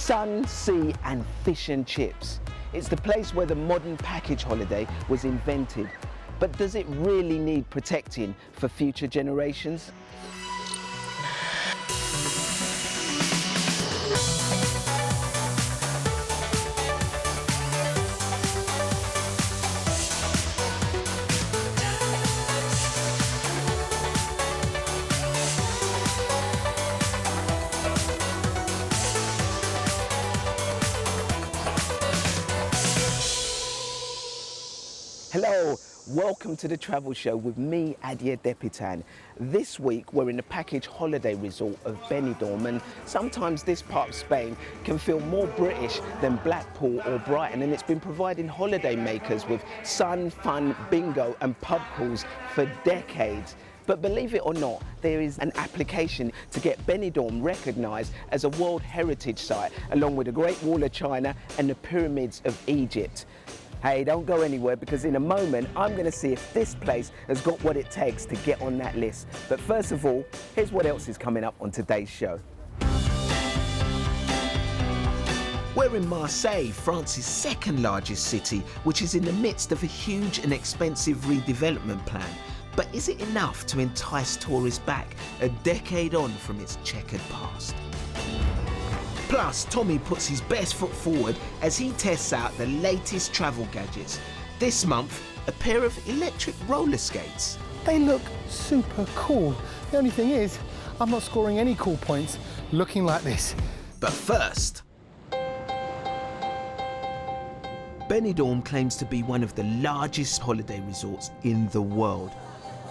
sun, sea and fish and chips. It's the place where the modern package holiday was invented. But does it really need protecting for future generations? Hello, welcome to the travel show with me, Adia Depitan. This week we're in the package holiday resort of Benidorm, and sometimes this part of Spain can feel more British than Blackpool or Brighton, and it's been providing holiday makers with sun, fun, bingo and pub crawls for decades. But believe it or not, there is an application to get Benidorm recognised as a World Heritage Site, along with the Great Wall of China and the Pyramids of Egypt. Hey, don't go anywhere, because in a moment I'm going to see if this place has got what it takes to get on that list. But first of all, here's what else is coming up on today's show. We're in Marseille, France's second largest city, which is in the midst of a huge and expensive redevelopment plan. But is it enough to entice tourists back a decade on from its checkered past? Plus, Tommy puts his best foot forward as he tests out the latest travel gadgets. This month, a pair of electric roller skates. They look super cool. The only thing is, I'm not scoring any cool points looking like this. But first, Benidorm claims to be one of the largest holiday resorts in the world.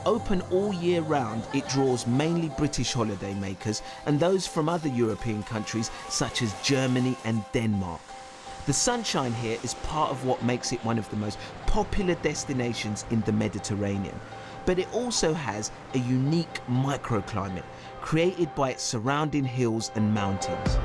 Open all year round, it draws mainly British holiday makers and those from other European countries such as Germany and Denmark. The sunshine here is part of what makes it one of the most popular destinations in the Mediterranean. But it also has a unique microclimate created by its surrounding hills and mountains.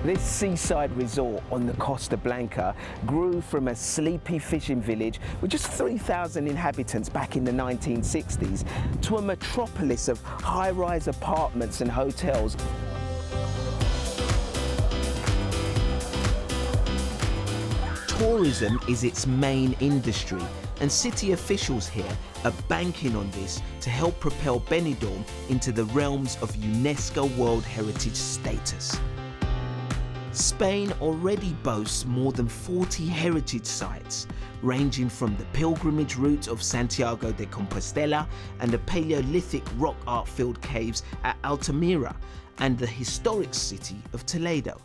This seaside resort on the Costa Blanca grew from a sleepy fishing village with just 3,000 inhabitants back in the 1960s to a metropolis of high-rise apartments and hotels. Tourism is its main industry, and city officials here are banking on this to help propel Benidorm into the realms of UNESCO World Heritage status. Spain already boasts more than 40 heritage sites, ranging from the pilgrimage route of Santiago de Compostela and the Paleolithic rock art-filled caves at Altamira and the historic city of Toledo.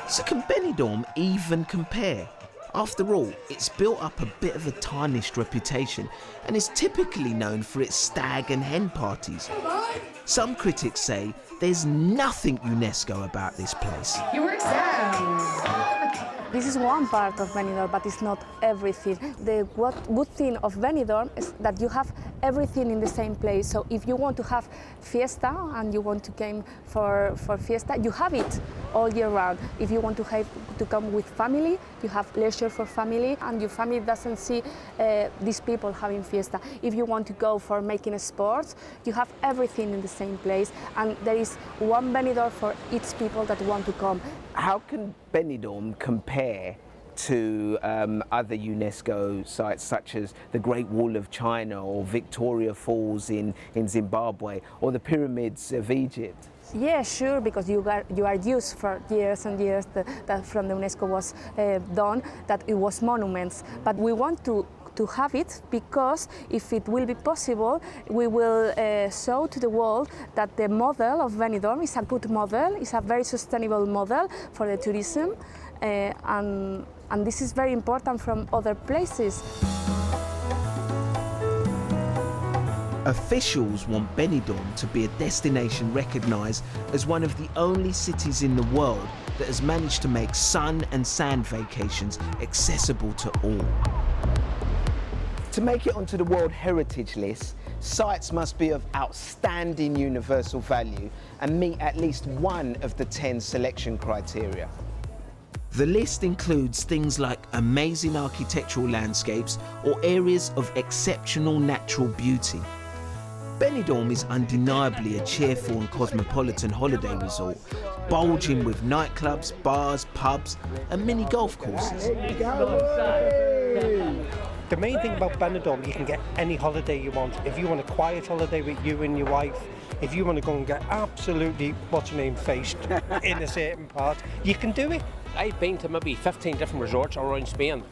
So can Benidorm even compare? After all, it's built up a bit of a tarnished reputation and is typically known for its stag and hen parties. Some critics say there's nothing UNESCO about this place. You were This is one part of Benidorm, but it's not everything. The good thing of Benidorm is that you have everything in the same place. So if you want to have fiesta and you want to come for fiesta, you have it all year round. If you want to come with family, you have leisure for family, and your family doesn't see these people having fiesta. If you want to go for making sports, you have everything in the same place, and there is one Benidorm for each people that want to come. How can Benidorm compare to other UNESCO sites such as the Great Wall of China or Victoria Falls in Zimbabwe or the Pyramids of Egypt? Yeah, sure, because you are used for years and years that from the UNESCO was done, that it was monuments. But we want to have it, because if it will be possible, we will show to the world that the model of Benidorm is a good model, is a very sustainable model for the tourism, and this is very important from other places. Officials want Benidorm to be a destination recognised as one of the only cities in the world that has managed to make sun and sand vacations accessible to all. To make it onto the World Heritage List, sites must be of outstanding universal value and meet at least one of the 10 selection criteria. The list includes things like amazing architectural landscapes or areas of exceptional natural beauty. Benidorm is undeniably a cheerful and cosmopolitan holiday resort, bulging with nightclubs, bars, pubs and mini golf courses. The main thing about Benidorm, you can get any holiday you want. If you want a quiet holiday with you and your wife, if you want to go and get absolutely, what's your name, faced in a certain part, you can do it. I've been to maybe 15 different resorts around Spain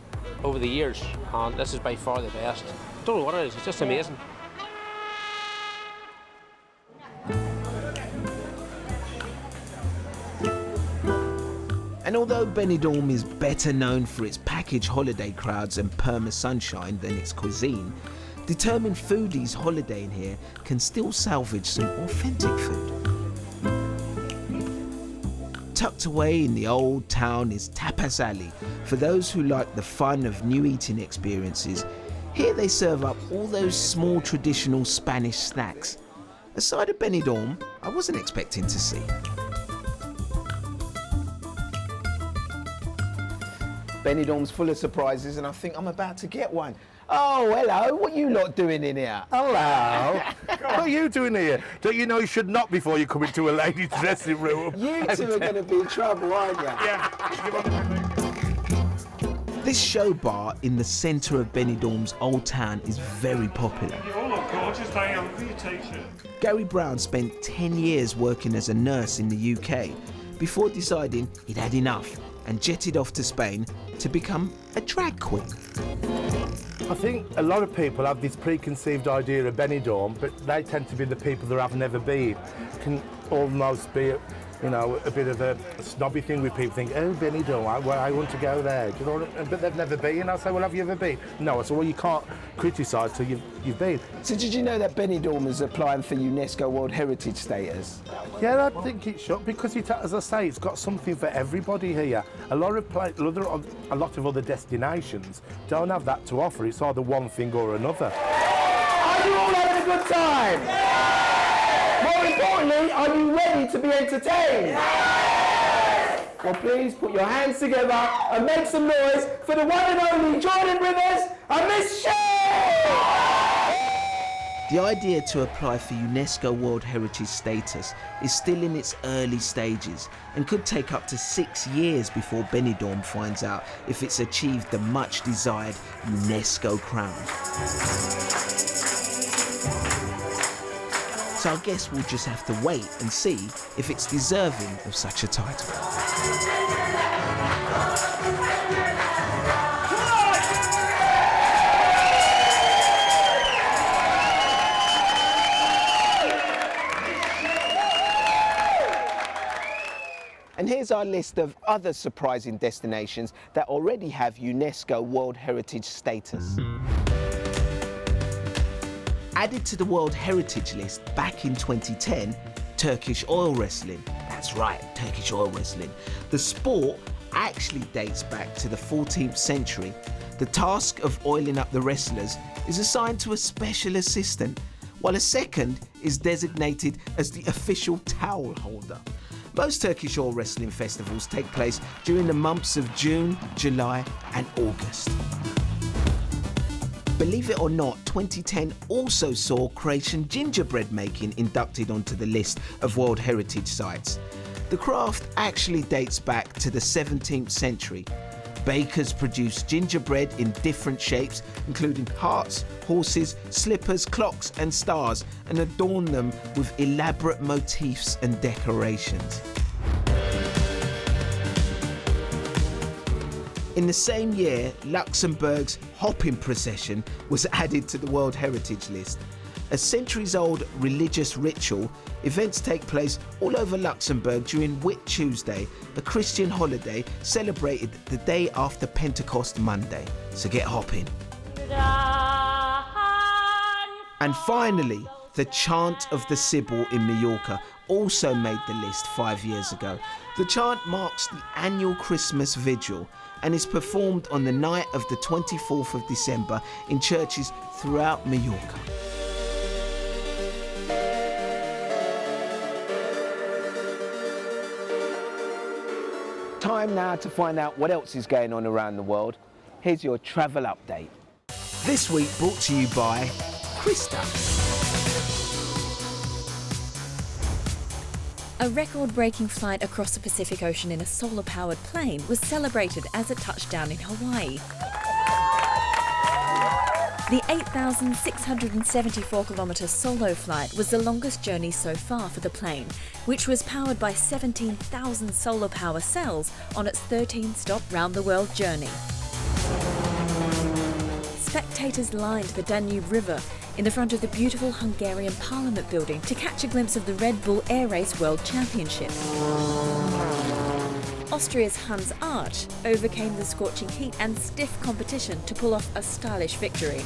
over the years, and this is by far the best. Don't know what it is, it's just amazing. And although Benidorm is better known for its package holiday crowds and perma sunshine than its cuisine, determined foodies holidaying here can still salvage some authentic food. Tucked away in the old town is Tapas Alley for those who like the fun of new eating experiences. Here they serve up all those small traditional Spanish snacks. A side of Benidorm I wasn't expecting to see. Benidorm's full of surprises and I think I'm about to get one. Oh, hello, what are you lot doing in here? Hello. What are you doing here? Don't you know you should knock before you come into a lady's dressing room? You two are going to be in trouble, aren't you? Yeah. This show bar in the centre of Benidorm's old town is very popular. You all look gorgeous, Diane. Look at your t-shirt. Gary Brown spent 10 years working as a nurse in the UK before deciding he'd had enough and jetted off to Spain to become a drag queen. I think a lot of people have this preconceived idea of Benidorm, but they tend to be the people that have never been. Can almost be, you know, a bit of a snobby thing with people think, oh, Benidorm, I want to go there. Do you know what I mean? But they've never been. I say, well, have you ever been? No. I say, well, you can't criticise till you've been. So did you know that Benidorm is applying for UNESCO World Heritage status? Yeah, I think it should, because it, as I say, it's got something for everybody here. A lot of other destinations don't have that to offer. It's either one thing or another. Are you all having a good time? More importantly, are you ready to be entertained? Well, please put your hands together and make some noise for the one and only Jordan Rivers and Miss Shea! The idea to apply for UNESCO World Heritage status is still in its early stages and could take up to 6 years before Benidorm finds out if it's achieved the much desired UNESCO crown. So I guess we'll just have to wait and see if it's deserving of such a title. And here's our list of other surprising destinations that already have UNESCO World Heritage status. Added to the World Heritage list back in 2010, Turkish oil wrestling. That's right, Turkish oil wrestling. The sport actually dates back to the 14th century. The task of oiling up the wrestlers is assigned to a special assistant, while a second is designated as the official towel holder. Most Turkish oil wrestling festivals take place during the months of June, July and August. Believe it or not, 2010 also saw Croatian gingerbread making inducted onto the list of World Heritage Sites. The craft actually dates back to the 17th century. Bakers produced gingerbread in different shapes, including hearts, horses, slippers, clocks and stars, and adorned them with elaborate motifs and decorations. In the same year, Luxembourg's hopping procession was added to the World Heritage list. A centuries-old religious ritual, events take place all over Luxembourg during Whit Tuesday, a Christian holiday celebrated the day after Pentecost Monday. So get hopping. And finally, the chant of the Sibyl in Mallorca also made the list 5 years ago. The chant marks the annual Christmas vigil and is performed on the night of the 24th of December in churches throughout Mallorca. Time now to find out what else is going on around the world. Here's your travel update. This week brought to you by Krista. A record-breaking flight across the Pacific Ocean in a solar-powered plane was celebrated as it touched down in Hawaii. The 8,674-kilometre solo flight was the longest journey so far for the plane, which was powered by 17,000 solar power cells on its 13-stop round-the-world journey. Spectators lined the Danube River in the front of the beautiful Hungarian Parliament building to catch a glimpse of the Red Bull Air Race World Championship. Austria's Hans Arch overcame the scorching heat and stiff competition to pull off a stylish victory.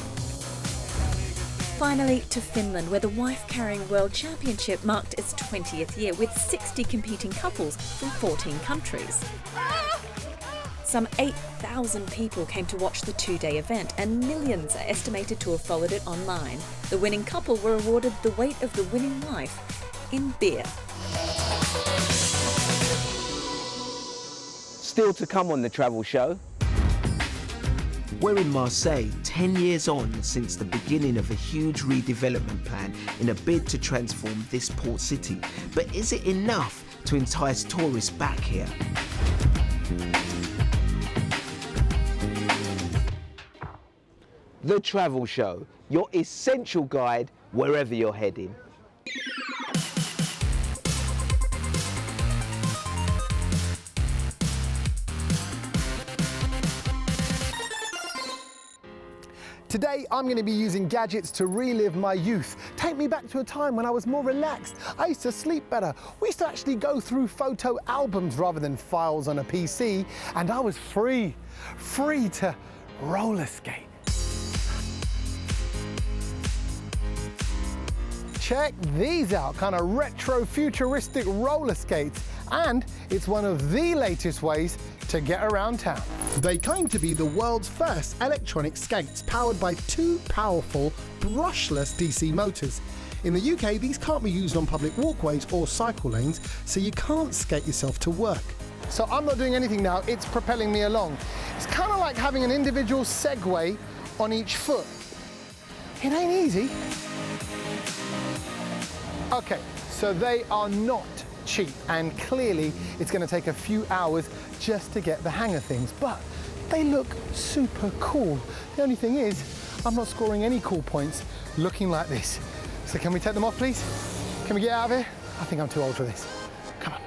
Finally, to Finland, where the wife-carrying World Championship marked its 20th year with 60 competing couples from 14 countries. Some 8,000 people came to watch the two-day event, and millions are estimated to have followed it online. The winning couple were awarded the weight of the winning wife in beer. Still to come on the travel show. We're in Marseille, 10 years on since the beginning of a huge redevelopment plan in a bid to transform this port city. But is it enough to entice tourists back here? The Travel Show, your essential guide wherever you're heading. Today, I'm going to be using gadgets to relive my youth. Take me back to a time when I was more relaxed. I used to sleep better. We used to actually go through photo albums rather than files on a PC. And I was free to roller skate. Check these out, kind of retro futuristic roller skates. And it's one of the latest ways to get around town. They claim to be the world's first electronic skates powered by two powerful brushless DC motors. In the UK, these can't be used on public walkways or cycle lanes, so you can't skate yourself to work. So I'm not doing anything now, it's propelling me along. It's kind of like having an individual Segway on each foot. It ain't easy. Okay, so they are not cheap, and clearly it's going to take a few hours just to get the hang of things, but they look super cool. The only thing is, I'm not scoring any cool points looking like this. So can we take them off, please? Can we get out of here? I think I'm too old for this. Come on.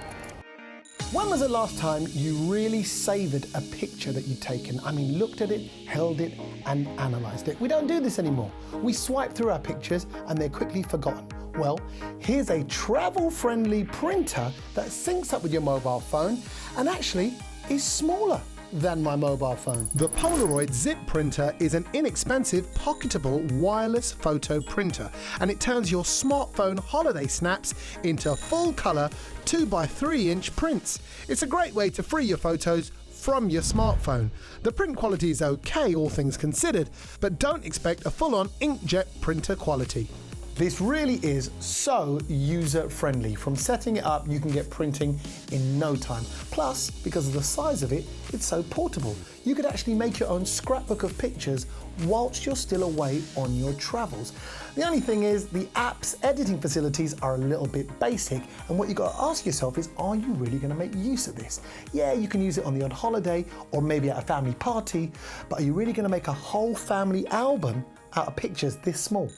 When was the last time you really savoured a picture that you'd taken? I mean, looked at it, held it, and analysed it. We don't do this anymore. We swipe through our pictures and they're quickly forgotten. Well, here's a travel-friendly printer that syncs up with your mobile phone and actually is smaller than my mobile phone. The Polaroid Zip printer is an inexpensive, pocketable, wireless photo printer, and it turns your smartphone holiday snaps into full-colour 2x3-inch prints. It's a great way to free your photos from your smartphone. The print quality is okay, all things considered, but don't expect a full-on inkjet printer quality. This really is so user-friendly. From setting it up, you can get printing in no time. Plus, because of the size of it, it's so portable. You could actually make your own scrapbook of pictures whilst you're still away on your travels. The only thing is, the app's editing facilities are a little bit basic, and what you've got to ask yourself is, are you really going to make use of this? Yeah, you can use it on the odd holiday, or maybe at a family party, but are you really going to make a whole family album out of pictures this small?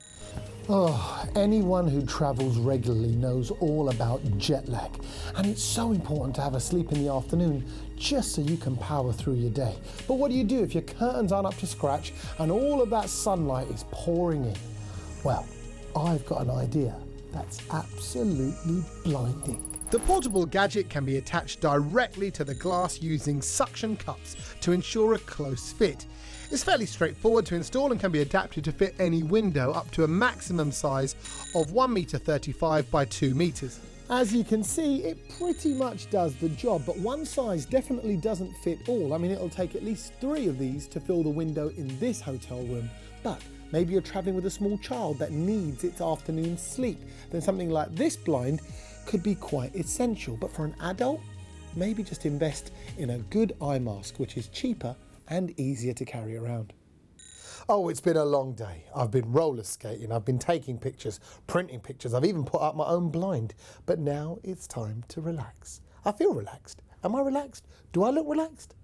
Oh, anyone who travels regularly knows all about jet lag, and it's so important to have a sleep in the afternoon just so you can power through your day. But what do you do if your curtains aren't up to scratch and all of that sunlight is pouring in? Well, I've got an idea that's absolutely blinding. The portable gadget can be attached directly to the glass using suction cups to ensure a close fit. It's fairly straightforward to install and can be adapted to fit any window up to a maximum size of 1.35 m by 2 meters. As you can see, it pretty much does the job, but one size definitely doesn't fit all. I mean, it'll take at least 3 of these to fill the window in this hotel room. But maybe you're traveling with a small child that needs its afternoon sleep. Then something like this blind could be quite essential. But for an adult, maybe just invest in a good eye mask, which is cheaper and easier to carry around. Oh, it's been a long day. I've been roller skating, I've been taking pictures, printing pictures, I've even put up my own blind. But now it's time to relax. I feel relaxed. Am I relaxed? Do I look relaxed?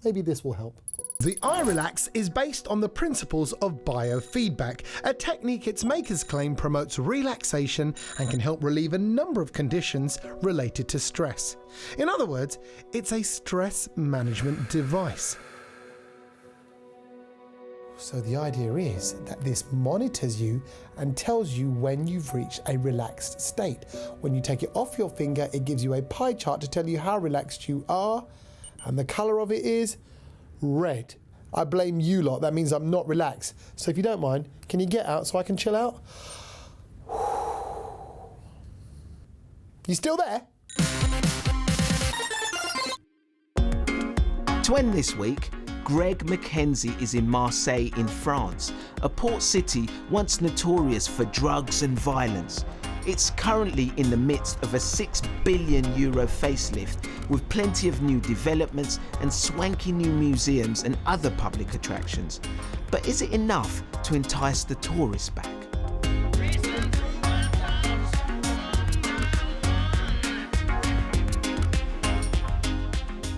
Maybe this will help. The iRelax is based on the principles of biofeedback, a technique its makers claim promotes relaxation and can help relieve a number of conditions related to stress. In other words, it's a stress management device. So the idea is that this monitors you and tells you when you've reached a relaxed state. When you take it off your finger, it gives you a pie chart to tell you how relaxed you are, and the colour of it is red. I blame you lot, that means I'm not relaxed. So if you don't mind, can you get out so I can chill out? You still there? To end this week, Greg Mackenzie is in Marseille in France, a port city once notorious for drugs and violence. It's currently in the midst of a €6 billion facelift with plenty of new developments and swanky new museums and other public attractions. But is it enough to entice the tourists back?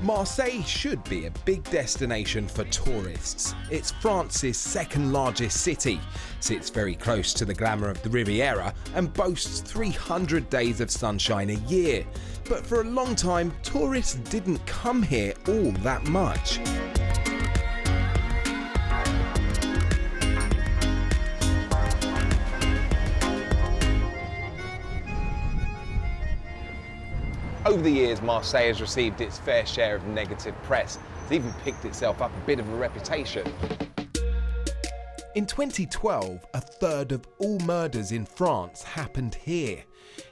Marseille should be a big destination for tourists. It's France's second largest city, sits very close to the glamour of the Riviera and boasts 300 days of sunshine a year. But for a long time, tourists didn't come here all that much. Over the years, Marseille has received its fair share of negative press. It's even picked itself up a bit of a reputation. In 2012, a third of all murders in France happened here.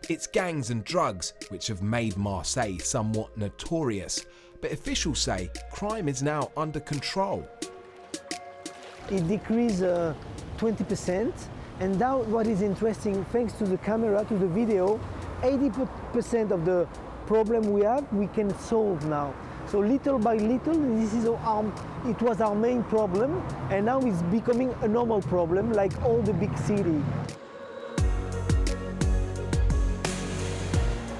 It's gangs and drugs which have made Marseille somewhat notorious, but officials say crime is now under control. It decreased 20%, and now what is interesting, thanks to the camera, to the video, 80% of the problem we have, we can solve now. So little by little, it was our main problem, and now it's becoming a normal problem, like all the big cities.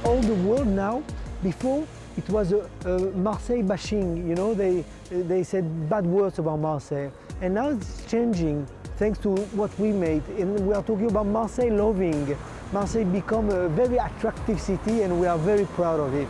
All the world now, before it was a Marseille bashing, you know, they said bad words about Marseille, and now it's changing thanks to what we made, and we are talking about Marseille loving. Marseille become a very attractive city, and we are very proud of it.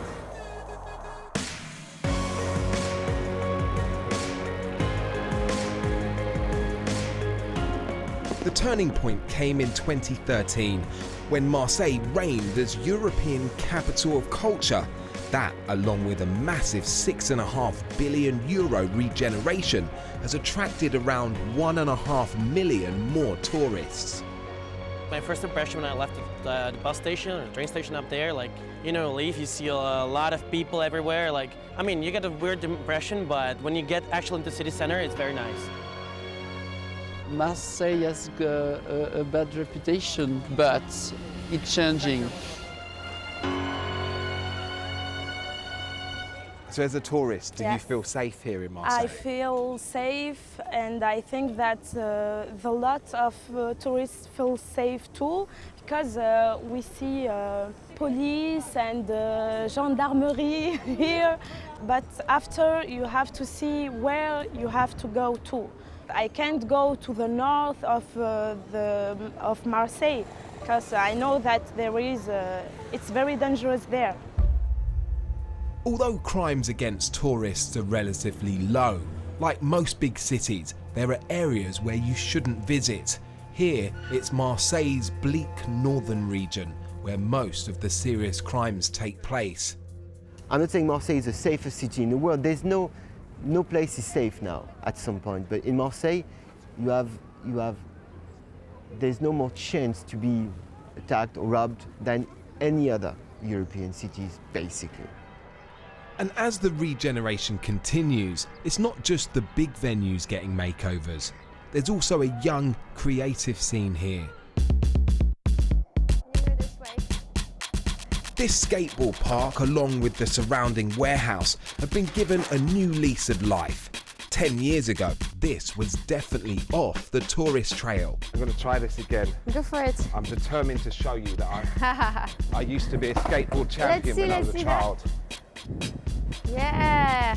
The turning point came in 2013, when Marseille reigned as European capital of culture. That, along with a massive €6.5 billion regeneration, has attracted around 1.5 million more tourists. My first impression when I left the bus station or the train station up there, like, you know, you see a lot of people everywhere. Like, I mean, you get a weird impression, but when you get actually into the city center, it's very nice. Marseille has a bad reputation, but it's changing. So as a tourist, do you feel safe here in Marseille? I feel safe, and I think that the lot of tourists feel safe too, because we see police and gendarmerie here, but after you have to see where you have to go to. I can't go to the north of Marseille, because I know that it's very dangerous there. Although crimes against tourists are relatively low, like most big cities, there are areas where you shouldn't visit. Here, it's Marseille's bleak northern region, where most of the serious crimes take place. I'm not saying Marseille is the safest city in the world. There's no place is safe now at some point, but in Marseille, there's no more chance to be attacked or robbed than any other European cities, basically. And as the regeneration continues, it's not just the big venues getting makeovers. There's also a young, creative scene here. This skateboard park, along with the surrounding warehouse, have been given a new lease of life. 10 years ago, this was definitely off the tourist trail. I'm going to try this again. Go for it. I'm determined to show you that I used to be a skateboard champion when I was a child. Yeah.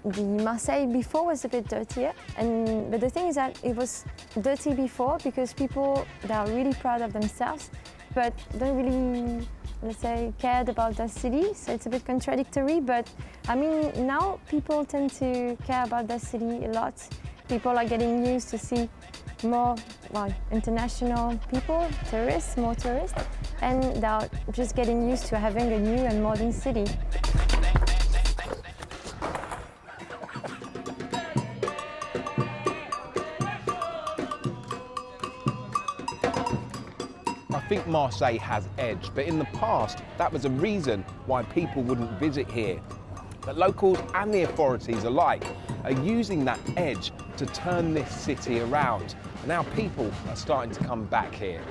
The Marseille before was a bit dirtier, but the thing is that it was dirty before because people, they are really proud of themselves, but don't really, let's say, cared about their city, so it's a bit contradictory. But I mean, now people tend to care about their city a lot. People are getting used to see more international people, tourists, more tourists, and they're just getting used to having a new and modern city. I think Marseille has edge, but in the past, that was a reason why people wouldn't visit here. But locals and the authorities alike are using that edge to turn this city around. And now people are starting to come back here.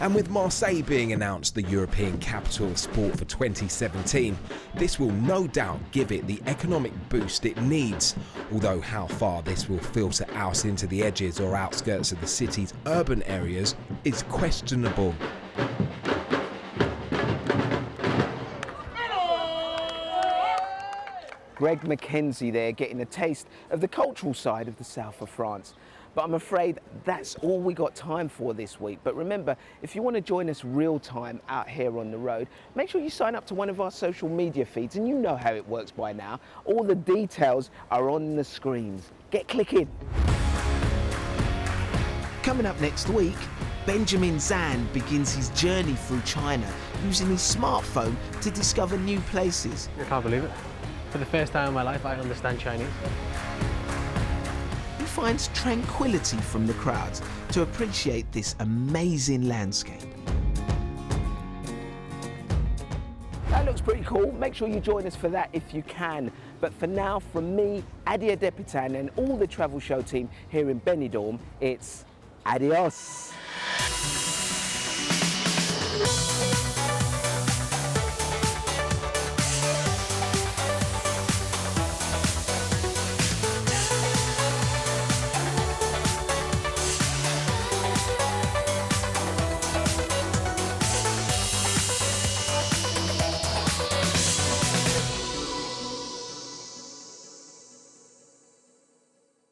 And with Marseille being announced the European Capital of Sport for 2017, this will no doubt give it the economic boost it needs, although how far this will filter out into the edges or outskirts of the city's urban areas is questionable. Greg Mackenzie there getting a taste of the cultural side of the south of France. But I'm afraid that's all we got time for this week. But remember, if you want to join us real time out here on the road, make sure you sign up to one of our social media feeds, and you know how it works by now. All the details are on the screens. Get clicking. Coming up next week, Benjamin Zan begins his journey through China using his smartphone to discover new places. I can't believe it. For the first time in my life, I understand Chinese. He finds tranquility from the crowds to appreciate this amazing landscape. That looks pretty cool. Make sure you join us for that if you can. But for now, from me, Adia Depitan, and all the Travel Show team here in Benidorm, it's adios.